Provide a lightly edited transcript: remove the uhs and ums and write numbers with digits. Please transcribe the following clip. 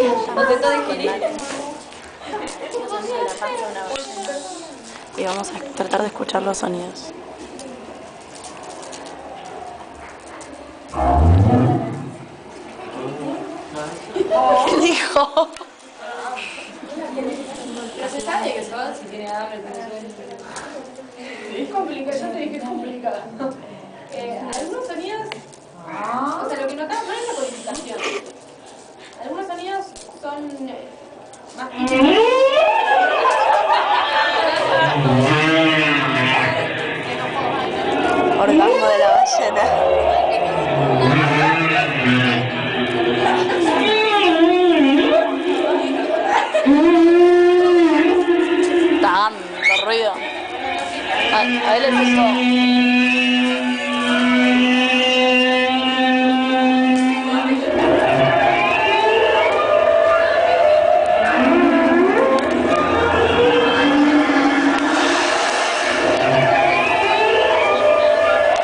Intento definir. Y vamos a tratar de escuchar los sonidos. ¿Qué dijo? Pero se sabe que son, si tiene hambre, Es complicado, ya te dije que es complicado. Algunos sonidos, o sea, lo que notamos no es la codificación. Algunos sonidos son más